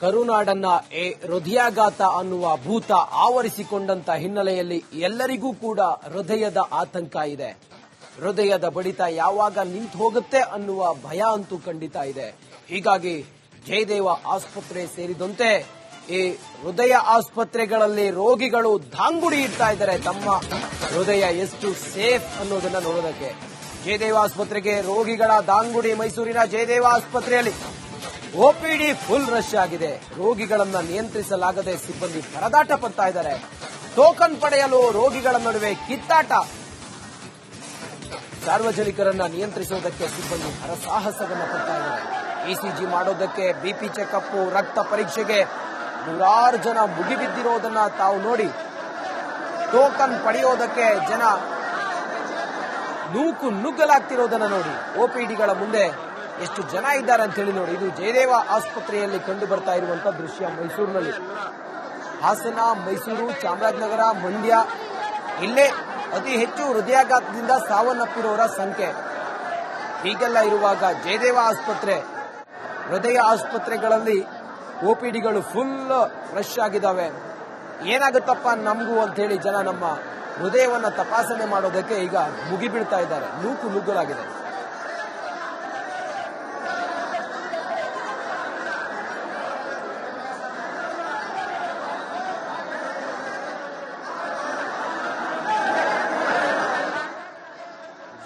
ಕರುನಾಡನ್ನ ಹೃದಯಾಘಾತ ಅನ್ನುವ ಭೂತ ಆವರಿಸಿಕೊಂಡಂತ ಹಿನ್ನೆಲೆಯಲ್ಲಿ ಎಲ್ಲರಿಗೂ ಕೂಡ ಹೃದಯದ ಆತಂಕ ಇದೆ. ಹೃದಯದ ಬಡಿತ ಯಾವಾಗ ನಿಂತು ಹೋಗುತ್ತೆ ಅನ್ನುವ ಭಯ ಅಂತೂ ಖಂಡಿತ ಇದೆ. ಹೀಗಾಗಿ ಜಯದೇವ ಆಸ್ಪತ್ರೆ ಸೇರಿದಂತೆ ಈ ಹೃದಯ ಆಸ್ಪತ್ರೆಗಳಲ್ಲಿ ರೋಗಿಗಳು ದಾಂಗುಡಿ ಇಡ್ತಾ ಇದ್ದಾರೆ ತಮ್ಮ ಹೃದಯ ಎಷ್ಟು ಸೇಫ್ ಅನ್ನೋದನ್ನ ನೋಡೋದಕ್ಕೆ. ಜಯದೇವ ಆಸ್ಪತ್ರೆಗೆ ರೋಗಿಗಳ ದಾಂಗುಡಿ. ಮೈಸೂರಿನ ಜಯದೇವ ಆಸ್ಪತ್ರೆಯಲ್ಲಿ ಓಪಿಡಿ ಫುಲ್ ರಶ್ ಆಗಿದೆ. ರೋಗಿಗಳನ್ನ ನಿಯಂತ್ರಿಸಲಾಗದೆ ಸಿಬ್ಬಂದಿ ಪರದಾಟ ಪಡ್ತಾ ಇದ್ದಾರೆ. ಟೋಕನ್ ಪಡೆಯಲು ರೋಗಿಗಳ ನಡುವೆ ಕಿತ್ತಾಟ. ಸಾರ್ವಜನಿಕರನ್ನ ನಿಯಂತ್ರಿಸುವುದಕ್ಕೆ ಸಿಬ್ಬಂದಿ ಹರಸಾಹಸವನ್ನ ಪಡ್ತಾ ಇದ್ದಾರೆ. ಇಸಿಜಿ ಮಾಡೋದಕ್ಕೆ, ಬಿಪಿ ಚೆಕಪ್, ರಕ್ತ ಪರೀಕ್ಷೆಗೆ ನೂರಾರು ಜನ ಮುಗಿಬಿದ್ದಿರೋದನ್ನ ತಾವು ನೋಡಿ. ಟೋಕನ್ ಪಡೆಯೋದಕ್ಕೆ ಜನ ನುಗ್ಗಲಾಗ್ತಿರೋದನ್ನ ನೋಡಿ. ಓಪಿಡಿಗಳ ಮುಂದೆ ಎಷ್ಟು ಜನ ಇದ್ದಾರೆ ಅಂತ ಹೇಳಿ ನೋಡಿ. ಇದು ಜಯದೇವ ಆಸ್ಪತ್ರೆಯಲ್ಲಿ ಕಂಡು ಬರ್ತಾ ಇರುವಂತಹ ದೃಶ್ಯ. ಮೈಸೂರಿನಲ್ಲಿ ಹಾಸನ, ಮೈಸೂರು, ಚಾಮರಾಜನಗರ, ಮಂಡ್ಯ ಇಲ್ಲೇ ಅತಿ ಹೆಚ್ಚು ಹೃದಯಾಘಾತದಿಂದ ಸಾವನ್ನಪ್ಪಿರೋರ ಸಂಖ್ಯೆ. ಹೀಗೆಲ್ಲ ಇರುವಾಗ ಜಯದೇವ ಆಸ್ಪತ್ರೆ, ಹೃದಯ ಆಸ್ಪತ್ರೆಗಳಲ್ಲಿ ಓಪಿಡಿಗಳು ಫುಲ್ ರಶ್ ಆಗಿದ್ದಾವೆ. ಏನಾಗುತ್ತಪ್ಪ ನಮಗೂ ಅಂತ ಹೇಳಿ ಜನ ನಮ್ಮ ಹೃದಯವನ್ನ ತಪಾಸಣೆ ಮಾಡೋದಕ್ಕೆ ಈಗ ಮುಗಿಬೀಳ್ತಾ ಇದ್ದಾರೆ. ನುಗ್ಗಲಾಗಿದೆ.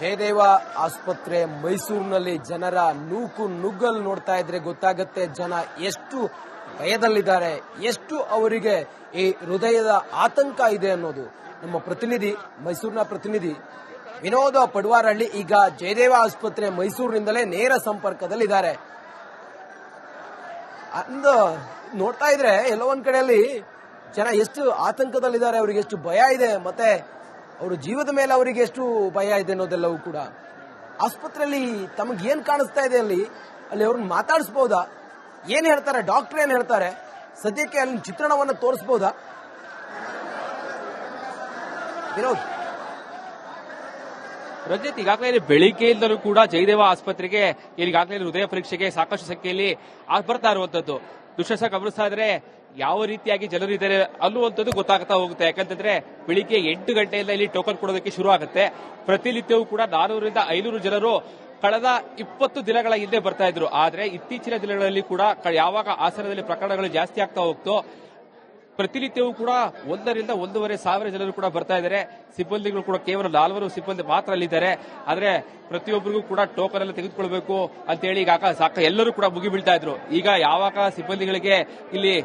ಜಯದೇವ ಆಸ್ಪತ್ರೆ ಮೈಸೂರಿನಲ್ಲಿ ಜನರ ನುಗ್ಗಲ್ ನೋಡ್ತಾ ಇದ್ರೆ ಗೊತ್ತಾಗುತ್ತೆ ಜನ ಎಷ್ಟು ಭಯದಲ್ಲಿದ್ದಾರೆ, ಎಷ್ಟು ಅವರಿಗೆ ಈ ಹೃದಯದ ಆತಂಕ ಇದೆ ಅನ್ನೋದು. ನಮ್ಮ ಪ್ರತಿನಿಧಿ, ಮೈಸೂರಿನ ಪ್ರತಿನಿಧಿ ವಿನೋದ ಪಡ್ವಾರಹಳ್ಳಿ ಈಗ ಜಯದೇವ ಆಸ್ಪತ್ರೆ ಮೈಸೂರಿನಿಂದಲೇ ನೇರ ಸಂಪರ್ಕದಲ್ಲಿದ್ದಾರೆ. ಅಂದು ನೋಡ್ತಾ ಇದ್ರೆ ಎಲ್ಲೋ ಒಂದ್ ಕಡೆಯಲ್ಲಿ ಜನ ಎಷ್ಟು ಆತಂಕದಲ್ಲಿದ್ದಾರೆ, ಅವರಿಗೆ ಎಷ್ಟು ಭಯ ಇದೆ, ಮತ್ತೆ ಅವರ ಜೀವದ ಮೇಲೆ ಅವರಿಗೆ ಎಷ್ಟು ಭಯ ಇದೆ ಅನ್ನೋದೆಲ್ಲವೂ ಕೂಡ. ಆಸ್ಪತ್ರೆಯಲ್ಲಿ ತಮಗೆ ಏನ್ ಕಾಣಿಸ್ತಾ ಇದೆ ಅಲ್ಲಿ ಅವ್ರನ್ನ ಮಾತಾಡಿಸಬಹುದಾ? ಏನ್ ಹೇಳ್ತಾರೆ ಡಾಕ್ಟರ್, ಏನ್ ಹೇಳ್ತಾರೆ ಸದ್ಯಕ್ಕೆ ಅಲ್ಲಿ ಚಿತ್ರಣವನ್ನು ತೋರಿಸಬಹುದಾ? ವಿನೋದ್. ರಜತ್, ಈಗಾಗಲೇ ಬೆಳಿಗ್ಗೆಯಿಂದಲೂ ಕೂಡ ಜಯದೇವ ಆಸ್ಪತ್ರೆಗೆ ಈಗಾಗಲೇ ಹೃದಯ ಪರೀಕ್ಷೆಗೆ ಸಾಕಷ್ಟು ಸಂಖ್ಯೆಯಲ್ಲಿ ಬರ್ತಾ ಇರುವಂತದ್ದು ದೃಶ್ಯ ಗಮನಿಸ್ತಾ ಇದ್ರೆ ಯಾವ ರೀತಿಯಾಗಿ ಜನರಿದ್ದಾರೆ ಅನ್ನುವಂಥದ್ದು ಗೊತ್ತಾಗ್ತಾ ಹೋಗುತ್ತೆ. ಯಾಕಂತಂದ್ರೆ ಬೆಳಿಗ್ಗೆ 8 ಗಂಟೆಯಿಂದ ಇಲ್ಲಿ ಟೋಕನ್ ಕೊಡೋದಕ್ಕೆ ಶುರು ಆಗುತ್ತೆ. ಪ್ರತಿನಿತ್ಯವೂ ಕೂಡ 400 ರಿಂದ 500 ಜನರು ಕಳೆದ 20 ದಿನಗಳ ಹಿಂದೆ ಬರ್ತಾ ಇದ್ರು. ಆದ್ರೆ ಇತ್ತೀಚಿನ ದಿನಗಳಲ್ಲಿ ಕೂಡ ಯಾವಾಗ ಹಾಸನದಲ್ಲಿ ಪ್ರಕರಣಗಳು ಜಾಸ್ತಿ ಆಗ್ತಾ ಹೋಗ್ತೋ ಪ್ರತಿನಿತ್ಯವೂ ಕೂಡ 1 ರಿಂದ 1.5 ಸಾವಿರ ಜನರು ಕೂಡ ಬರ್ತಾ ಇದ್ದಾರೆ. ಸಿಬ್ಬಂದಿಗಳು ಕೂಡ ಕೇವಲ 4 ಸಿಬ್ಬಂದಿ ಮಾತ್ರ ಅಲ್ಲಿದ್ದಾರೆ. ಆದ್ರೆ ಪ್ರತಿಯೊಬ್ಬರಿಗೂ ಕೂಡ ಟೋಕನ್ ಎಲ್ಲ ತೆಗೆದುಕೊಳ್ಬೇಕು ಅಂತ ಹೇಳಿ ಈಗ ಎಲ್ಲರೂ ಕೂಡ ಮುಗಿಬೀಳ್ತಾ ಇದ್ರು. ಈಗ ಯಾವಾಗ ಸಿಬ್ಬಂದಿಗಳಿಗೆ ಇಲ್ಲಿ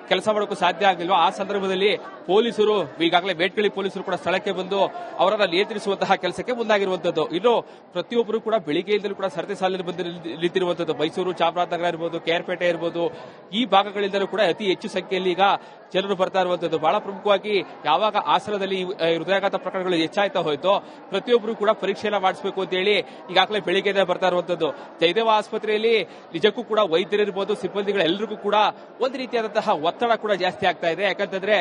ಕೆಲಸ ಮಾಡೋಕ್ಕೂ ಸಾಧ್ಯ ಆಗಲಿಲ್ವೋ ಆ ಸಂದರ್ಭದಲ್ಲಿ ಪೊಲೀಸರು, ಈಗಾಗಲೇ ಬೇಟ್ಕಳಿ ಪೊಲೀಸರು ಕೂಡ ಸ್ಥಳಕ್ಕೆ ಬಂದು ಅವರನ್ನ ನಿಯಂತ್ರಿಸುವಂತಹ ಕೆಲಸಕ್ಕೆ ಮುಂದಾಗಿರುವಂತದ್ದು. ಇನ್ನು ಪ್ರತಿಯೊಬ್ಬರು ಕೂಡ ಬೆಳಿಗ್ಗೆಯಿಂದಲೂ ಕೂಡ ಸರತಿ ಸಾಲಿನಲ್ಲಿ ಬಂದು ನಿಂತಿರುವಂತದ್ದು. ಮೈಸೂರು, ಚಾಮರಾಜನಗರ ಇರಬಹುದು, ಕೆಆರ್ಪೇಟೆ ಇರಬಹುದು, ಈ ಭಾಗಗಳಿಂದಲೂ ಕೂಡ ಅತಿ ಹೆಚ್ಚು ಸಂಖ್ಯೆಯಲ್ಲಿ ಈಗ ಜನರು ಬರ್ತಾ ಇರುವಂತದ್ದು. ಬಹಳ ಪ್ರಮುಖವಾಗಿ ಯಾವಾಗ ಹಾಸನದಲ್ಲಿ ಹೃದಯಾಘಾತ ಪ್ರಕರಣಗಳು ಹೆಚ್ಚಾಯ್ತಾ ಹೋಯ್ತೋ ಪ್ರತಿಯೊಬ್ಬರು ಕೂಡ ಪರೀಕ್ಷೆಯನ್ನ ಮಾಡಿಸಬೇಕು ಅಂತ ಹೇಳಿ ಈಗಾಗಲೇ ಬೆಳಿಗ್ಗೆ ಬರ್ತಾ ಇರುವಂತದ್ದು. ಜಯದೇವ ಆಸ್ಪತ್ರೆಯಲ್ಲಿ ನಿಜಕ್ಕೂ ಕೂಡ ವೈದ್ಯರಿರ್ಬೋದು, ಸಿಬ್ಬಂದಿಗಳೆಲ್ಲರಿಗೂ ಕೂಡ ಒಂದು ರೀತಿಯಾದಂತಹ ಒತ್ತಡ ಕೂಡ ಜಾಸ್ತಿ ಆಗ್ತಾ ಇದೆ. ಯಾಕಂತಂದ್ರೆ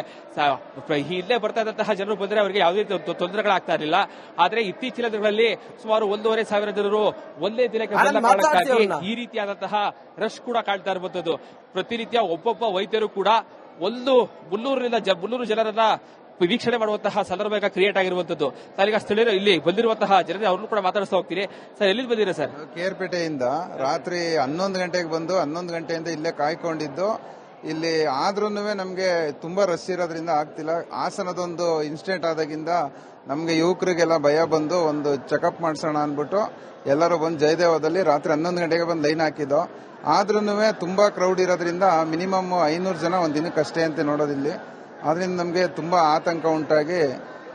ಇಲ್ಲೇ ಬರ್ತಾ ಇದ್ದಂತಹ ಜನರು ಬಂದ್ರೆ ಅವರಿಗೆ ಯಾವುದೇ ತೊಂದರೆಗಳಾಗ್ತಾ ಇರಲಿಲ್ಲ. ಆದ್ರೆ ಇತ್ತೀಚಿನ ದಿನಗಳಲ್ಲಿ ಸುಮಾರು 1.5 ಸಾವಿರ ಜನರು ಒಂದೇ ದಿನಕ್ಕೆ ಬಂದ ಕಾರಣಕ್ಕಾಗಿ ಈ ರೀತಿಯಾದಂತಹ ರಶ್ ಕೂಡ ಕಾಣ್ತಾ ಇರುವಂತದ್ದು. ಪ್ರತಿನಿತ್ಯ ಒಬ್ಬೊಬ್ಬ ವೈದ್ಯರು ಕೂಡ 300 ಜನರನ್ನ ವೀಕ್ಷಣೆ ಮಾಡುವಂತಹ ಸಂದರ್ಭ ಕ್ರಿಯೇಟ್ ಆಗಿರುವಂತದ್ದು. ಸರ್, ಈಗ ಸ್ಥಳೀಯರು ಇಲ್ಲಿ ಬಂದಿರುವಂತಹ ಜನರೇ ಅವ್ರನ್ನು ಕೂಡ ಮಾತಾಡಿಸ್ತಾ ಹೋಗ್ತೀನಿ. ಸರ್, ಎಲ್ಲಿಂದ ಬಂದಿರಾ ಸರ್? ಕೇರ್ಪೇಟೆಯಿಂದ ರಾತ್ರಿ 11 ಗಂಟೆಗೆ ಬಂದು 11 ಗಂಟೆಯಿಂದ ಇಲ್ಲೇ ಕಾಯ್ಕೊಂಡಿದ್ದು. ಇಲ್ಲಿ ಆದ್ರೂ ನಮಗೆ ತುಂಬಾ ರಶ್ ಇರೋದ್ರಿಂದ ಆಗ್ತಿಲ್ಲ. ಹಾಸನದೊಂದು ಇನ್ಸಿಡೆಂಟ್ ಆದಾಗಿಂದ ನಮಗೆ ಯುವಕರಿಗೆಲ್ಲ ಭಯ ಬಂದು ಒಂದು ಚೆಕಪ್ ಮಾಡಿಸೋಣ ಅಂದ್ಬಿಟ್ಟು ಎಲ್ಲರೂ ಬಂದು ಜಯದೇವದಲ್ಲಿ ರಾತ್ರಿ 11 ಗಂಟೆಗೆ ಬಂದು ಲೈನ್ ಹಾಕಿದ್ದು. ಆದ್ರೂ ತುಂಬಾ ಕ್ರೌಡ್ ಇರೋದ್ರಿಂದ ಮಿನಿಮಮ್ 500 ಜನ ಒಂದ್ ದಿನಕ್ಕಷ್ಟೇ ಅಂತ ನೋಡೋದಿಲ್ಲಿ. ಆದ್ರಿಂದ ನಮಗೆ ತುಂಬಾ ಆತಂಕ ಉಂಟಾಗಿ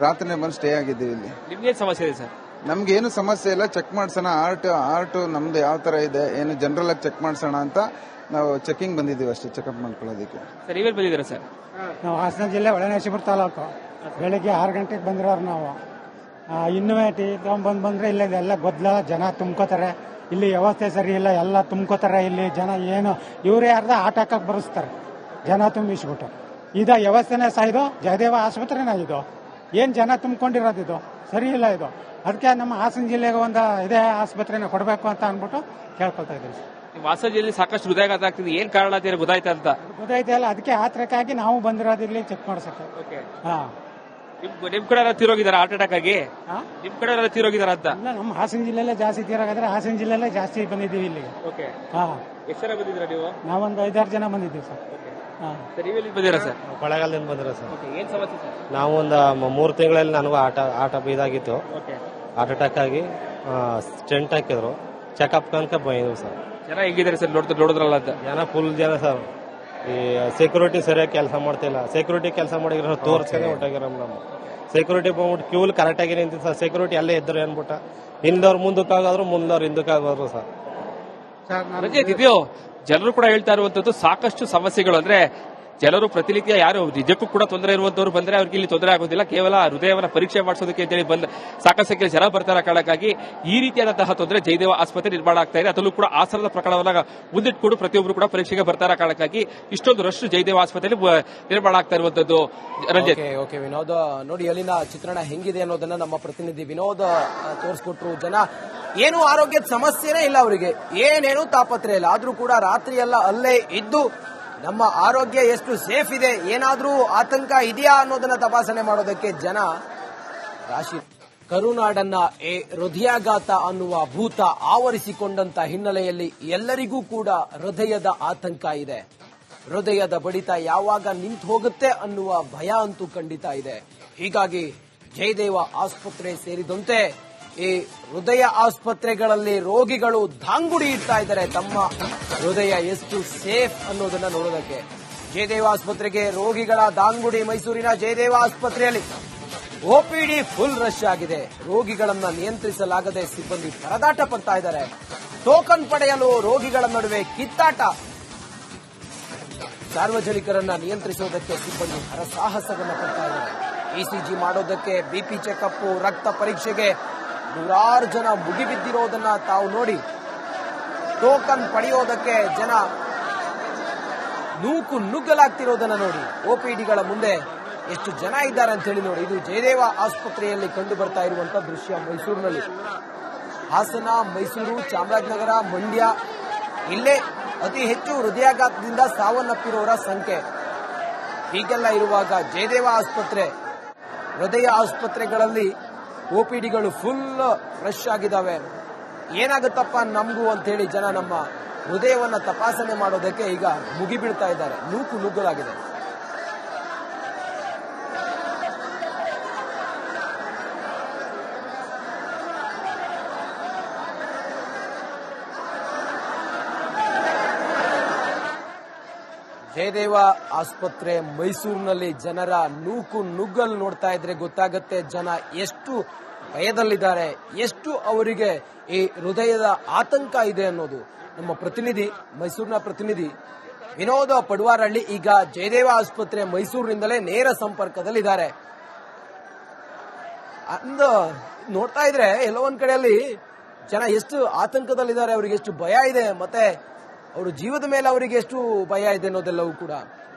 ರಾತ್ರಿನೇ ಬಂದು ಸ್ಟೇ ಆಗಿದ್ದೀವಿ. ಇಲ್ಲಿ ನಿಮ್ಗೆ ಸಮಸ್ಯೆ ಇದೆ ಸರ್? ನಮ್ಗೆ ಏನು ಸಮಸ್ಯೆ ಇಲ್ಲ, ಚೆಕ್ ಮಾಡ್ಸೋಣ. ಆರ್ಟ್ ನಮ್ದು ಯಾವ ತರ ಇದೆ ಏನು ಜನರಲ್ ಆಗಿ ಚೆಕ್ ಮಾಡ್ಸೋಣ ಅಂತ ನಾವು ಚೆಕಿಂಗ್ ಬಂದಿದ್ದೀವಿ ಅಷ್ಟೇ, ಚೆಕಪ್ ಮಾಡ್ಕೊಳ್ಳೋದಕ್ಕೆ. ಸರ್, ಇವೇನು ಬಂದಿದ್ದೀರಾ ಸರ್? ನಾವು ಹಾಸನ ಜಿಲ್ಲೆ ಹೊಳೆನರಸೀಪುರ ತಾಲೂಕು. ಬೆಳಗ್ಗೆ 6 ಗಂಟೆಗೆ ಬಂದಿರೋರು ನಾವು. ಇನ್ನೂ ಟೀ ಬಂದ್ರೆ ಇಲ್ಲ ಎಲ್ಲ ಗೊದ್ದಲ, ಜನ ತುಂಬ್ಕೋತಾರೆ. ಇಲ್ಲಿ ವ್ಯವಸ್ಥೆ ಸರಿ ಇಲ್ಲ, ಎಲ್ಲ ತುಂಬ್ಕೋತಾರೆ. ಇಲ್ಲಿ ಜನ ಏನು ಇವರೇ ಅರ್ಧ ಆಟ ಹಾಕಕ್ಕೆ ಬರೆಸ್ತಾರೆ, ಜನ ತುಂಬಿಸ್ಬಿಟ್ಟು. ಇದು ವ್ಯವಸ್ಥೆನೇ ಸಹ ಇದು ಜಯದೇವ ಆಸ್ಪತ್ರೆನ ಇದು. ಏನ್ ಜನ ತುಂಬಿಕೊಂಡಿರೋದು, ಇದು ಸರಿ ಇಲ್ಲ ಇದು. ಅದಕ್ಕೆ ನಮ್ಮ ಹಾಸನ ಜಿಲ್ಲೆಗೆ ಒಂದು ಇದೇ ಆಸ್ಪತ್ರೆನ ಕೊಡಬೇಕು ಅಂತ ಅಂದ್ಬಿಟ್ಟು ಕೇಳ್ಕೊಳ್ತಾ ಇದ್ದೀವಿ. ಹಾಸನದಲ್ಲಿ ಸಾಕಷ್ಟು ಹೃದಯಾಘಾತ ಆಗ್ತಿದೆ, ಏನ್ ಕಾರಣ ಅಂತ ಗೊತ್ತಾಯ್ತಾ ಅಂತ? ಗೊತ್ತಾಯ್ತಲ್ಲ, ಅದಕ್ಕೆ ಆತ್ರಕ್ಕಾಗಿ ನಾವು ಬಂದಿರೋದು ಇಲ್ಲಿ ಚೆಕ್ ಮಾಡ್ಸಕ್ಕೆ. ಹಾ, ನಿಮ್ ಕಡೆ ತೀರೋಗಿದಾರ ಹಾರ್ಟ್ ಅಟ್ಯಾಕ್ ಆಗಿ? ಹಾ? ನಿಮ್ ಕಡೆ ತೀರೋಗಿದಾರ ಅಂತ? ಇಲ್ಲ, ನಮ್ಮ ಹಾಸನ ಜಿಲ್ಲೆಯಲ್ಲೇ ಜಾಸ್ತಿ ತೀರಾಗಾದ್ರೆ ಹಾಸನ ಜಿಲ್ಲೆಯಲ್ಲೇ ಜಾಸ್ತಿ ಬಂದಿದ್ದೀವಿ ಇಲ್ಲಿಗೆ. ಹಾ, ಎಷ್ಟು ಜನ ಬಂದಿದ್ದೀರಾ ನೀವು? ನಾವೊಂದು 5-6 ಜನ ಬಂದಿದ್ದೀವಿ ಸರ್. ಹಾ, ಸರ್ ನೀವೆಲ್ಲಿ ಬಂದಿರಾ ಸರ್? ಕೊಳ್ಳೇಗಾಲದಿಂದ ಬಂದಿರೋ ಸರ್. ಏನ್ ಸಮಸ್ಯೆ ಸರ್? ನಾವು ಒಂದು 3 ತಿಂಗಳಲ್ಲಿ ನನಗೂ ಆಟ ಇದಾಗಿತ್ತು, ಹಾರ್ಟ್ ಅಟ್ಯಾಕ್ ಆಗಿ ಸ್ಟೆಂಟ್ ಹಾಕಿದ್ರು. ಚೆಕಪ್ ತನಕ ಬಂದಿದ್ವು ಸರ್. ಜನ ಹೇಗಿದ್ದಾರೆ ಸರ್ ನೋಡಿದ್ರಲ್ಲ ಅಂತ? ಜನ ಫುಲ್ ಜನ ಸರ್. ಈ ಸೆಕ್ಯೂರಿಟಿ ಸರಿಯಾಗಿ ಕೆಲಸ ಮಾಡ್ತಿಲ್ಲ. ಸೆಕ್ಯೂರಿಟಿ ಕೆಲಸ ಮಾಡಿದ್ರೆ ತೋರ್ಸ್ಕೊಂಡೆ ಹೊಟ್ಟಾಗಿರ ನಮ್ಮ ಸೆಕ್ಯೂರಿಟಿ ಬಂದ್ಬಿಟ್ಟು ಕ್ಯೂಲ್ ಕರೆಕ್ಟ್ ಆಗಿ ನಿಂತಿತ್ತು ಸರ್. ಸೆಕ್ಯೂರಿಟಿ ಅಲ್ಲೇ ಇದ್ರು ಅನ್ಬಿಟ್ಟ, ಹಿಂದವ್ರು ಮುಂದಕ್ಕಾಗೋದ್ರು ಮುಂದವ್ರು ಹಿಂದಕ್ಕಾಗೋದ್ರು ಸರ್. ರಂಜಿತ್, ಇದೆಯೋ ಜನರು ಕೂಡ ಹೇಳ್ತಾ ಇರುವಂತದ್ದು ಸಾಕಷ್ಟು ಸಮಸ್ಯೆಗಳು. ಅಂದ್ರೆ ಜನರು ಪ್ರತಿನಿತ್ಯ ಯಾರು ನಿಜಕ್ಕೂ ಕೂಡ ತೊಂದರೆ ಇರುವಂತವ್ರು ಬಂದ್ರೆ ಅವ್ರಿಗೆ ಇಲ್ಲಿ ತೊಂದರೆ ಆಗೋದಿಲ್ಲ, ಕೇವಲ ಹೃದಯವನ್ನ ಪರೀಕ್ಷೆ ಮಾಡಿಸೋದಕ್ಕೆ ಅಂತೇಳಿ ಸಾಕಷ್ಟು ಸಂಖ್ಯೆಯ ಜನ ಬರ್ತಾರ ಕಾರಣಕ್ಕಾಗಿ ಈ ರೀತಿಯಾದಂತಹ ತೊಂದರೆ ಜಯದೇವ ಆಸ್ಪತ್ರೆ ನಿರ್ಮಾಣ ಆಗ್ತಾ ಇದೆ. ಅದರಲ್ಲೂ ಕೂಡ ಆಸನದ ಪ್ರಕರಣವನ್ನ ಮುಂದಿಟ್ಕೊಂಡು ಪ್ರತಿಯೊಬ್ಬರು ಕೂಡ ಪರೀಕ್ಷೆಗೆ ಬರ್ತಾರ ಕಾರಣಕ್ಕಾಗಿ ಇಷ್ಟೊಂದು ರಶ್ ಜಯದೇವ ಆಸ್ಪತ್ರೆಯಲ್ಲಿ ನಿರ್ಮಾಣ ಆಗ್ತಾ ಇರುವಂತದ್ದು. ರಂಜಿತ್, ಓಕೆ ವಿನೋದ್, ನೋಡಿ ಅಲ್ಲಿನ ಚಿತ್ರಣ ಹೆಂಗಿದೆ ಅನ್ನೋದನ್ನ ನಮ್ಮ ಪ್ರತಿನಿಧಿ ವಿನೋದ್ ತೋರಿಸ್ಕೊಟ್ರು. ಜನ ಏನು ಆರೋಗ್ಯದ ಸಮಸ್ಯೆನೇ ಇಲ್ಲ, ಅವರಿಗೆ ಏನೇನು ತಾಪತ್ರೆ ಇಲ್ಲ, ಆದ್ರೂ ಕೂಡ ರಾತ್ರಿ ಎಲ್ಲ ಅಲ್ಲೇ ಇದ್ದು ನಮ್ಮ ಆರೋಗ್ಯ ಎಷ್ಟು ಸೇಫ್ ಇದೆ, ಏನಾದ್ರೂ ಆತಂಕ ಇದೆಯಾ ಅನ್ನೋದನ್ನ ತಪಾಸಣೆ ಮಾಡೋದಕ್ಕೆ ಜನ ರಾಶಿ. ಕರುನಾಡನ್ನ ಹೃದಯಾಘಾತ ಅನ್ನುವ ಭೂತ ಆವರಿಸಿಕೊಂಡಂತ ಹಿನ್ನೆಲೆಯಲ್ಲಿ ಎಲ್ಲರಿಗೂ ಕೂಡ ಹೃದಯದ ಆತಂಕ ಇದೆ. ಹೃದಯದ ಬಡಿತ ಯಾವಾಗ ನಿಂತು ಹೋಗುತ್ತೆ ಅನ್ನುವ ಭಯ ಅಂತೂ ಖಂಡಿತ ಇದೆ. ಹೀಗಾಗಿ ಜಯದೇವ ಆಸ್ಪತ್ರೆ ಸೇರಿದಂತೆ ಈ ಹೃದಯ ಆಸ್ಪತ್ರೆಗಳಲ್ಲಿ ರೋಗಿಗಳು ದಾಂಗುಡಿ ಇಡ್ತಾ ಇದ್ದಾರೆ ತಮ್ಮ ಹೃದಯ ಎಷ್ಟು ಸೇಫ್ ಅನ್ನೋದನ್ನ ನೋಡೋದಕ್ಕೆ. ಜಯದೇವ ಆಸ್ಪತ್ರೆಗೆ ರೋಗಿಗಳ ದಾಂಗುಡಿ. ಮೈಸೂರಿನ ಜಯದೇವ ಆಸ್ಪತ್ರೆಯಲ್ಲಿ ಓಪಿಡಿ ಫುಲ್ ರಶ್ ಆಗಿದೆ. ರೋಗಿಗಳನ್ನ ನಿಯಂತ್ರಿಸಲಾಗದೆ ಸಿಬ್ಬಂದಿ ಪರದಾಟ ಪಡ್ತಾ ಇದ್ದಾರೆ. ಟೋಕನ್ ಪಡೆಯಲು ರೋಗಿಗಳ ನಡುವೆ ಕಿತ್ತಾಟ. ಸಾರ್ವಜನಿಕರನ್ನ ನಿಯಂತ್ರಿಸುವುದಕ್ಕೆ ಸಿಬ್ಬಂದಿ ಹರಸಾಹಸವನ್ನ ಪಡ್ತಾ ಇದ್ದಾರೆ. ಇಸಿಜಿ ಮಾಡೋದಕ್ಕೆ, ಬಿಪಿ ಚೆಕಪ್, ರಕ್ತ ಪರೀಕ್ಷೆಗೆ ನೂರಾರು ಜನ ಮುಗಿಬಿದ್ದಿರೋದನ್ನ ತಾವು ನೋಡಿ. ಟೋಕನ್ ಪಡೆಯೋದಕ್ಕೆ ಜನ ನೂಕು ನುಗ್ಗಲಾಗ್ತಿರೋದನ್ನ ನೋಡಿ. ಓಪಿಡಿಗಳ ಮುಂದೆ ಎಷ್ಟು ಜನ ಇದ್ದಾರೆ ಅಂತ ಹೇಳಿ ನೋಡಿ. ಇದು ಜಯದೇವ ಆಸ್ಪತ್ರೆಯಲ್ಲಿ ಕಂಡು ಬರ್ತಾ ಇರುವಂತಹ ದೃಶ್ಯ. ಮೈಸೂರಿನಲ್ಲಿ ಹಾಸನ, ಮೈಸೂರು, ಚಾಮರಾಜನಗರ, ಮಂಡ್ಯ ಇಲ್ಲೇ ಅತಿ ಹೆಚ್ಚು ಹೃದಯಾಘಾತದಿಂದ ಸಾವನ್ನಪ್ಪಿರೋರ ಸಂಖ್ಯೆ. ಹೀಗೆಲ್ಲ ಇರುವಾಗ ಜಯದೇವ ಆಸ್ಪತ್ರೆ, ಹೃದಯ ಆಸ್ಪತ್ರೆಗಳಲ್ಲಿ ಓಪಿಡಿಗಳು ಫುಲ್ ರಶ್ ಆಗಿದ್ದಾವೆ. ಏನಾಗುತ್ತಪ್ಪ ನಮಗೂ ಅಂತ ಹೇಳಿ ಜನ ನಮ್ಮ ಹೃದಯವನ್ನ ತಪಾಸಣೆ ಮಾಡೋದಕ್ಕೆ ಈಗ ಮುಗಿಬೀಳ್ತಾ ಇದ್ದಾರೆ. ನೂಕು ನುಗ್ಗಲಾಗಿದೆ. ಜಯದೇವ ಆಸ್ಪತ್ರೆ ಮೈಸೂರಿನಲ್ಲಿ ಜನರ ನೂಕು ನುಗ್ಗಲು ನೋಡ್ತಾ ಇದ್ರೆ ಗೊತ್ತಾಗುತ್ತೆ ಜನ ಎಷ್ಟು ಭಯದಲ್ಲಿದ್ದಾರೆ, ಎಷ್ಟು ಅವರಿಗೆ ಈ ಹೃದಯದ ಆತಂಕ ಇದೆ ಅನ್ನೋದು. ನಮ್ಮ ಪ್ರತಿನಿಧಿ, ಮೈಸೂರಿನ ಪ್ರತಿನಿಧಿ ವಿನೋದ ಪಡುವಾರಹಳ್ಳಿ ಈಗ ಜಯದೇವ ಆಸ್ಪತ್ರೆ ಮೈಸೂರಿನಿಂದಲೇ ನೇರ ಸಂಪರ್ಕದಲ್ಲಿದ್ದಾರೆ. ನೋಡ್ತಾ ಇದ್ರೆ ಎಲ್ಲೋ ಒಂದ್ ಕಡೆಯಲ್ಲಿ ಜನ ಎಷ್ಟು ಆತಂಕದಲ್ಲಿದ್ದಾರೆ, ಅವರಿಗೆ ಎಷ್ಟು ಭಯ ಇದೆ, ಮತ್ತೆ ಅವರ ಜೀವದ ಮೇಲೆ ಅವರಿಗೆ ಎಷ್ಟು ಭಯ ಇದೆ ಅನ್ನೋದೆಲ್ಲವೂ ಕೂಡ.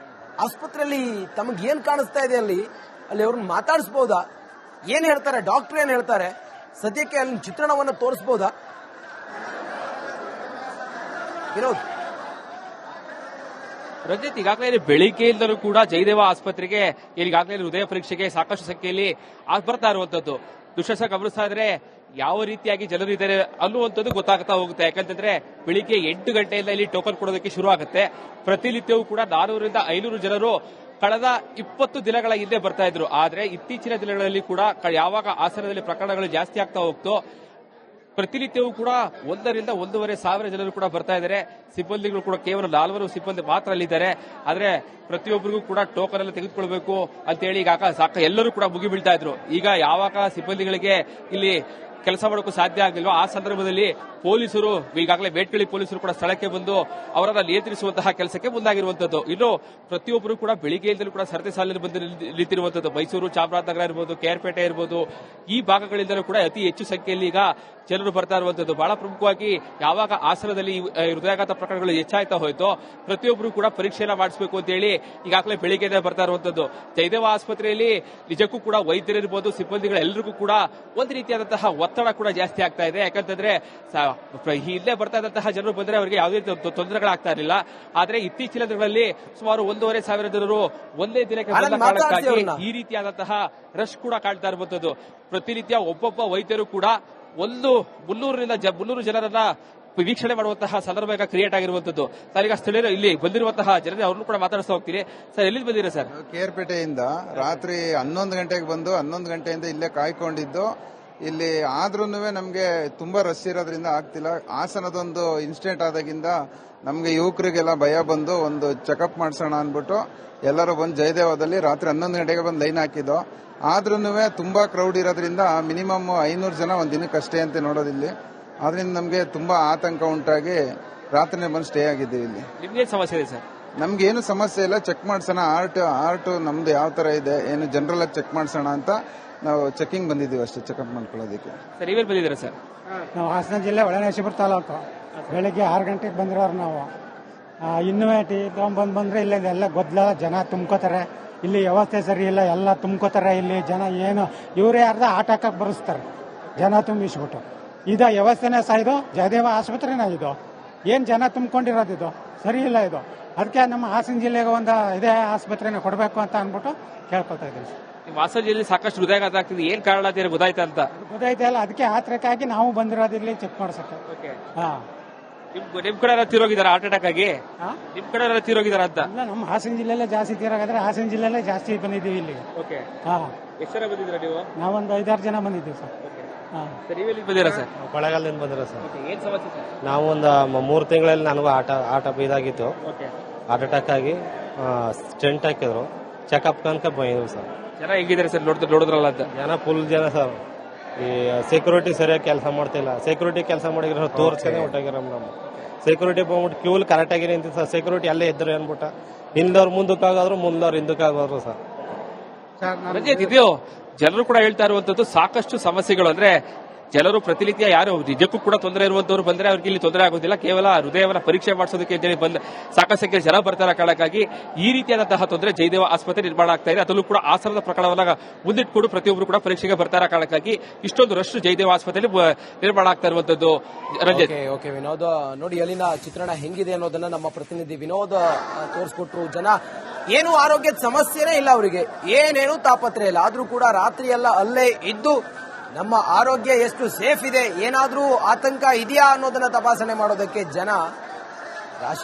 ಆಸ್ಪತ್ರೆಯಲ್ಲಿ ತಮಗೇನ್ ಕಾಣಿಸ್ತಾ ಇದೆ ಅಲ್ಲಿ ಅವ್ರನ್ನ ಮಾತಾಡಿಸಬಹುದಾ? ಏನ್ ಹೇಳ್ತಾರೆ ಡಾಕ್ಟರ್, ಏನ್ ಹೇಳ್ತಾರೆ ಸದ್ಯಕ್ಕೆ ಅಲ್ಲಿ ಚಿತ್ರಣವನ್ನು ತೋರಿಸಬಹುದಾ ವಿನೋದ್? ರಂಜಿತ್, ಈಗಾಗಲೇ ಬೆಳಿಗ್ಗೆಯಿಂದಲೂ ಕೂಡ ಜಯದೇವ ಆಸ್ಪತ್ರೆಗೆ ಈಗಾಗಲೇ ಹೃದಯ ಪರೀಕ್ಷೆಗೆ ಸಾಕಷ್ಟು ಸಂಖ್ಯೆಯಲ್ಲಿ ಬರ್ತಾ ಇರುವಂತದ್ದು ದೃಶ್ಯ ಗಮನಿಸ್ತಾ ಇದ್ರೆ ಯಾವ ರೀತಿಯಾಗಿ ಜನರಿದ್ದಾರೆ ಅನ್ನುವಂಥದ್ದು ಗೊತ್ತಾಗ್ತಾ ಹೋಗುತ್ತೆ. ಯಾಕಂತಂದ್ರೆ ಬೆಳಿಗ್ಗೆ 8 ಗಂಟೆಯಿಂದ ಇಲ್ಲಿ ಟೋಕನ್ ಕೊಡೋದಕ್ಕೆ ಶುರು ಆಗುತ್ತೆ. ಪ್ರತಿನಿತ್ಯವೂ ಕೂಡ 400ರಿಂದ 500 ಜನರು ಕಳೆದ 20 ದಿನಗಳ ಹಿಂದೆ ಬರ್ತಾ ಇದ್ರು. ಆದ್ರೆ ಇತ್ತೀಚಿನ ದಿನಗಳಲ್ಲಿ ಕೂಡ ಯಾವಾಗ ಹಾಸನದಲ್ಲಿ ಪ್ರಕರಣಗಳು ಜಾಸ್ತಿ ಆಗ್ತಾ ಹೋಗ್ತೋ ಪ್ರತಿನಿತ್ಯವೂ ಕೂಡ 1 ರಿಂದ 1.5 ಸಾವಿರ ಜನರು ಕೂಡ ಬರ್ತಾ ಇದ್ದಾರೆ. ಸಿಬ್ಬಂದಿಗಳು ಕೂಡ ಕೇವಲ 4 ಸಿಬ್ಬಂದಿ ಮಾತ್ರ ಅಲ್ಲಿದ್ದಾರೆ. ಆದ್ರೆ ಪ್ರತಿಯೊಬ್ಬರಿಗೂ ಕೂಡ ಟೋಕನ್ ಎಲ್ಲ ತೆಗೆದುಕೊಳ್ಬೇಕು ಅಂತ ಹೇಳಿ ಈಗ ಎಲ್ಲರೂ ಕೂಡ ಮುಗಿಬೀಳ್ತಾ ಇದ್ರು. ಈಗ ಯಾವಾಗ ಸಿಬ್ಬಂದಿಗಳಿಗೆ ಇಲ್ಲಿ ಕೆಲಸ ಮಾಡೋಕ್ಕೂ ಸಾಧ್ಯ ಆಗಲಿಲ್ವೋ ಆ ಸಂದರ್ಭದಲ್ಲಿ ಪೊಲೀಸರು, ಈಗಾಗಲೇ ಬೇಟ್ಕಳಿ ಪೊಲೀಸರು ಕೂಡ ಸ್ಥಳಕ್ಕೆ ಬಂದು ಅವರನ್ನ ನಿಯಂತ್ರಿಸುವಂತಹ ಕೆಲಸಕ್ಕೆ ಮುಂದಾಗಿರುವಂತದ್ದು. ಇನ್ನು ಪ್ರತಿಯೊಬ್ಬರು ಕೂಡ ಬೆಳಿಗ್ಗೆಯಿಂದಲೂ ಕೂಡ ಸರತಿ ಸಾಲಿನಲ್ಲಿ ಬಂದು ನಿಂತಿರುವಂತದ್ದು. ಮೈಸೂರು, ಚಾಮರಾಜನಗರ ಇರಬಹುದು, ಕೆಆರ್ಪೇಟೆ ಇರಬಹುದು, ಈ ಭಾಗಗಳಿಂದಲೂ ಕೂಡ ಅತಿ ಹೆಚ್ಚು ಸಂಖ್ಯೆಯಲ್ಲಿ ಈಗ ಜನರು ಬರ್ತಾ ಇರುವಂತದ್ದು. ಬಹಳ ಪ್ರಮುಖವಾಗಿ ಯಾವಾಗ ಹಾಸನದಲ್ಲಿ ಹೃದಯಾಘಾತ ಪ್ರಕರಣಗಳು ಹೆಚ್ಚಾಯ್ತಾ ಹೋಯ್ತೋ ಪ್ರತಿಯೊಬ್ಬರು ಕೂಡ ಪರೀಕ್ಷೆಯನ್ನ ಮಾಡಿಸಬೇಕು ಅಂತ ಹೇಳಿ ಈಗಾಗಲೇ ಬೆಳಿಗ್ಗೆ ಬರ್ತಾ ಇರುವಂತದ್ದು. ಜಯದೇವ ಆಸ್ಪತ್ರೆಯಲ್ಲಿ ನಿಜಕ್ಕೂ ಕೂಡ ವೈದ್ಯರಿರ್ಬೋದು, ಸಿಬ್ಬಂದಿಗಳೆಲ್ಲರಿಗೂ ಕೂಡ ಒಂದು ರೀತಿಯಾದಂತಹ ಒತ್ತಡ ಕೂಡ ಜಾಸ್ತಿ ಆಗ್ತಾ ಇದೆ. ಯಾಕಂತಂದ್ರೆ ಇಲ್ಲೇ ಬರ್ತಾ ಇದ್ದಂತಹ ಜನರು ಬಂದ್ರೆ ಅವರಿಗೆ ಯಾವುದೇ ತೊಂದರೆಗಳಾಗ್ತಾ ಇರಲಿಲ್ಲ. ಆದ್ರೆ ಇತ್ತೀಚಿನ ದಿನಗಳಲ್ಲಿ ಸುಮಾರು 1,500 ಜನರು ಒಂದೇ ದಿನಕ್ಕೆ ಬಂದ ಕಾರಣಕ್ಕಾಗಿ ಈ ರೀತಿಯಾದಂತಹ ರಶ್ ಕೂಡ ಕಾಣ್ತಾ ಇರುವಂತದ್ದು. ಪ್ರತಿನಿತ್ಯ ಒಬ್ಬೊಬ್ಬ ವೈದ್ಯರು ಕೂಡ 300 ಜನರನ್ನ ವೀಕ್ಷಣೆ ಮಾಡುವಂತಹ ಸಂದರ್ಭ ಈಗ ಕ್ರಿಯೇಟ್ ಆಗಿರುವಂತದ್ದು. ಸರ್, ಈಗ ಸ್ಥಳೀಯರು ಇಲ್ಲಿ ಬಂದಿರುವಂತಹ ಜನರೇ ಅವ್ರನ್ನು ಕೂಡ ಮಾತಾಡಿಸ್ತಾ ಹೋಗ್ತೀನಿ. ಸರ್, ಎಲ್ಲಿಂದ ಬಂದಿರಾ ಸರ್? ಕೇರ್ಪೇಟೆಯಿಂದ ರಾತ್ರಿ 11 ಗಂಟೆಗೆ ಬಂದು 11 ಗಂಟೆಯಿಂದ ಇಲ್ಲೇ ಕಾಯ್ಕೊಂಡಿದ್ದು. ಇಲ್ಲಿ ಆದ್ರೂ ನಮ್ಗೆ ತುಂಬಾ ರಶ್ ಇರೋದ್ರಿಂದ ಆಗ್ತಿಲ್ಲ. ಹಾಸನದೊಂದು ಇನ್ಸಿಡೆಂಟ್ ಆದಾಗಿಂದ ನಮ್ಗೆ ಯುವಕರಿಗೆಲ್ಲ ಭಯ ಬಂದು ಒಂದು ಚೆಕಪ್ ಮಾಡ್ಸೋಣ ಅಂದ್ಬಿಟ್ಟು ಎಲ್ಲರೂ ಬಂದು ಜಯದೇವದಲ್ಲಿ ರಾತ್ರಿ 11 ಗಂಟೆಗೆ ಬಂದು ಲೈನ್ ಹಾಕಿದ್ದು. ಆದ್ರೂ ತುಂಬಾ ಕ್ರೌಡ್ ಇರೋದ್ರಿಂದ ಮಿನಿಮಮ್ 500 ಜನ ಒಂದ್ ದಿನಕ್ಕಷ್ಟೇ ಅಂತ ನೋಡೋದಿಲ್ಲಿ. ಆದ್ರಿಂದ ನಮ್ಗೆ ತುಂಬಾ ಆತಂಕ ಉಂಟಾಗಿ ರಾತ್ರಿ ಬಂದು ಸ್ಟೇ ಆಗಿದ್ದೀವಿ ಇಲ್ಲಿ. ನಿಮ್ಗೆ ಸಮಸ್ಯೆ ಇದೆ ಸರ್? ನಮ್ಗೆ ಏನು ಸಮಸ್ಯೆ ಇಲ್ಲ, ಚೆಕ್ ಮಾಡ್ಸೋಣ. ಆರ್ಟ್ ನಮ್ದು ಯಾವ ತರ ಇದೆ ಏನು ಜನರಲ್ ಆಗಿ ಚೆಕ್ ಮಾಡ್ಸೋಣ ಅಂತ ನಾವು ಚೆಕಿಂಗ್ ಬಂದಿದ್ದೀವಿ ಅಷ್ಟೇ, ಚೆಕಪ್ ಮಾಡ್ಕೊಳ್ಳೋದಕ್ಕೆ. ಸರ್, ನೀವೇನು ಬಂದಿದ್ದೀರಾ ಸರ್? ನಾವು ಹಾಸನ ಜಿಲ್ಲೆ ಹೊಳೆನರಸೀಪುರ ತಾಲೂಕು. ಬೆಳಿಗ್ಗೆ 6 ಗಂಟೆಗೆ ಬಂದಿರೋರು ನಾವು. ಇನ್ನೂ ಟೀ ಬಂದ್ರೆ ಇಲ್ಲ ಎಲ್ಲ ಗದ್ದಲ, ಜನ ತುಂಬ್ಕೋತಾರೆ. ಇಲ್ಲಿ ವ್ಯವಸ್ಥೆ ಸರಿ ಇಲ್ಲ, ಎಲ್ಲ ತುಂಬ್ಕೋತಾರೆ. ಇಲ್ಲಿ ಜನ ಏನು ಇವರೇ ಅರ್ಧ ಆಟ ಹಾಕಕ್ಕೆ ಬರೆಸ್ತಾರೆ, ಜನ ತುಂಬಿಸ್ಬಿಟ್ಟು. ಇದು ವ್ಯವಸ್ಥೆನೇ ಸಹ ಇದು ಜಯದೇವ ಆಸ್ಪತ್ರೆನ ಇದು. ಏನ್ ಜನ ತುಂಬಿಕೊಂಡಿರೋದು, ಇದು ಸರಿ ಇಲ್ಲ ಇದು. ಅದಕ್ಕೆ ನಮ್ಮ ಹಾಸನ ಜಿಲ್ಲೆಗೆ ಒಂದು ಇದೇ ಆಸ್ಪತ್ರೆನ ಕೊಡಬೇಕು ಅಂತ ಅಂದ್ಬಿಟ್ಟು ಕೇಳ್ಕೊತಾ ಇದ್ದೀವಿ. ನಿಮ್ಮ ಹಾಸನ ಜಿಲ್ಲೆ ಸಾಕಷ್ಟು ಹೃದಯಾಘಾತ ಆಗ್ತಿದೆ, ಏನ್ ಕಾರಣ ಅಂತ ಗೊತ್ತಾಯ್ತಾ ಅಂತ? ಗೊತ್ತಾಯ್ತಲ್ಲ, ಅದಕ್ಕೆ ಆತ್ರಕ್ಕಾಗಿ ನಾವು ಬಂದಿರೋದು ಇಲ್ಲಿ ಚೆಕ್ ಮಾಡ್ಸಕ್ಕೆ. ಹಾ, ನಿಮ್ ಕಡೆ ತೀರೋಗಿದಾರ ಹಾರ್ಟ್ ಅಟ್ಯಾಕ್ ಆಗಿ? ನಿಮ್ ಕಡೆ ತೀರೋಗಿದಾರ ಅಂತ? ಇಲ್ಲ, ನಮ್ಮ ಹಾಸನ ಜಿಲ್ಲೆಯಲ್ಲೇ ಜಾಸ್ತಿ ತೀರಾಗಾದ್ರೆ ಹಾಸನ ಜಿಲ್ಲೆಯಲ್ಲೇ ಜಾಸ್ತಿ ಬಂದಿದ್ದೀವಿ ಇಲ್ಲಿ. ಹಾ, ಎಷ್ಟು ಜನ ಬಂದಿದ್ದೀರಾ ನೀವು? ನಾವೊಂದು 5-6 ಜನ ಬಂದಿದ್ದೀವಿ ಸರ್. ಸರ್, ನೀವೆಲ್ಲಿ ಬಂದಿರಾ ಸರ್? ಕೊಳ್ಳೇಗಾಲದಿಂದ ಬಂದಿರ ಸರ್. ಏನ್ ಸಮಸ್ಯೆ ಸರ್? ನಾವು ಒಂದು 3 ತಿಂಗಳಲ್ಲಿ ನನಗೂ ಆಟ ಇದಾಗಿತ್ತು. ಹಾರ್ಟ್ ಅಟ್ಯಾಕ್ ಆಗಿ ಸ್ಟೆಂಟ್ ಹಾಕಿದ್ರು. ಚೆಕಪ್ ತನಕ ಬಂದಿದ್ವಿ ಸರ್. ಜನ ಹೆಂಗಿದ್ದಾರೆ ಸರ್? ನೋಡಿದ್ರಲ್ಲ ಅಂತ ಜನ ಫುಲ್ ಜನ ಸರ್. ಈ ಸೆಕ್ಯೂರಿಟಿ ಸರಿಯಾಗಿ ಕೆಲಸ ಮಾಡ್ತಿಲ್ಲ. ಸೆಕ್ಯೂರಿಟಿ ಕೆಲಸ ಮಾಡಿದ್ರೆ ತೋರ್ಸ್ಕೊಂಡೆ ಹೊಟ್ಟಾಗಿರ ನಮ್ಮ ಸೆಕ್ಯೂರಿಟಿ ಬಂದ್ಬಿಟ್ಟು ಕ್ಯೂಲ್ ಕರೆಕ್ಟ್ ಆಗಿ ನಿಂತಿತ್ತು ಸರ್. ಸೆಕ್ಯೂರಿಟಿ ಅಲ್ಲೇ ಇದ್ರು ಅನ್ಬಿಟ್ಟ. ಹಿಂದವ್ರು ಮುಂದಕ್ಕಾಗೋದ್ರು, ಮುಂದವ್ರು ಹಿಂದಕ್ಕಾಗೋದ್ರು ಸರ್. ರಂಜಿತ್, ಇದು ಜನರು ಕೂಡ ಹೇಳ್ತಾ ಇರುವಂತದ್ದು ಸಾಕಷ್ಟು ಸಮಸ್ಯೆಗಳು. ಅಂದ್ರೆ ಜನರು ಪ್ರತಿನಿತ್ಯ ಯಾರು ನಿಜಕ್ಕೂ ಕೂಡ ತೊಂದರೆ ಇರುವಂತವ್ರು ಬಂದ್ರೆ ಅವ್ರಿಗೆ ಇಲ್ಲಿ ತೊಂದರೆ ಆಗೋದಿಲ್ಲ. ಕೇವಲ ಹೃದಯವನ್ನ ಪರೀಕ್ಷೆ ಮಾಡಿಸೋದಕ್ಕೆ ಅಂತೇಳಿ ಸಾಕಷ್ಟು ಸಂಖ್ಯೆ ಜನ ಬರ್ತಾರೆ ಕಾರಣಕ್ಕಾಗಿ ಈ ರೀತಿಯಾದಂತಹ ತೊಂದರೆ ಜಯದೇವ ಆಸ್ಪತ್ರೆ ನಿರ್ಮಾಣ ಆಗ್ತಾ ಇದೆ. ಅದರಲ್ಲೂ ಕೂಡ ಹಾಸನದ ಪ್ರಕರಣವನ್ನ ಮುಂದಿಟ್ಕೊಂಡು ಪ್ರತಿಯೊಬ್ಬರು ಕೂಡ ಪರೀಕ್ಷೆಗೆ ಬರ್ತಾರೆ ಕಾರಣಕ್ಕಾಗಿ ಇಷ್ಟೊಂದು ರಶ್ ಜಯದೇವ ಆಸ್ಪತ್ರೆಯಲ್ಲಿ ನಿರ್ಮಾಣ ಆಗ್ತಾ ಇರುವಂತದ್ದು. ರಂಜಿತ್, ಓಕೆ ವಿನೋದ್, ನೋಡಿ ಅಲ್ಲಿನ ಚಿತ್ರಣ ಹೆಂಗಿದೆ ಅನ್ನೋದನ್ನ ನಮ್ಮ ಪ್ರತಿನಿಧಿ ವಿನೋದ್ ತೋರಿಸ್ಕೊಟ್ರು. ಜನ ಏನು ಆರೋಗ್ಯದ ಸಮಸ್ಯೆನೇ ಇಲ್ಲ, ಅವರಿಗೆ ಏನೇನು ತಾಪತ್ರೆ ಇಲ್ಲ. ಆದ್ರೂ ಕೂಡ ರಾತ್ರಿ ಎಲ್ಲ ಅಲ್ಲೇ ಇದ್ದು ನಮ್ಮ ಆರೋಗ್ಯ ಎಷ್ಟು ಸೇಫ್ ಇದೆ, ಏನಾದ್ರೂ ಆತಂಕ ಇದೆಯಾ ಅನ್ನೋದನ್ನ ತಪಾಸಣೆ ಮಾಡೋದಕ್ಕೆ ಜನ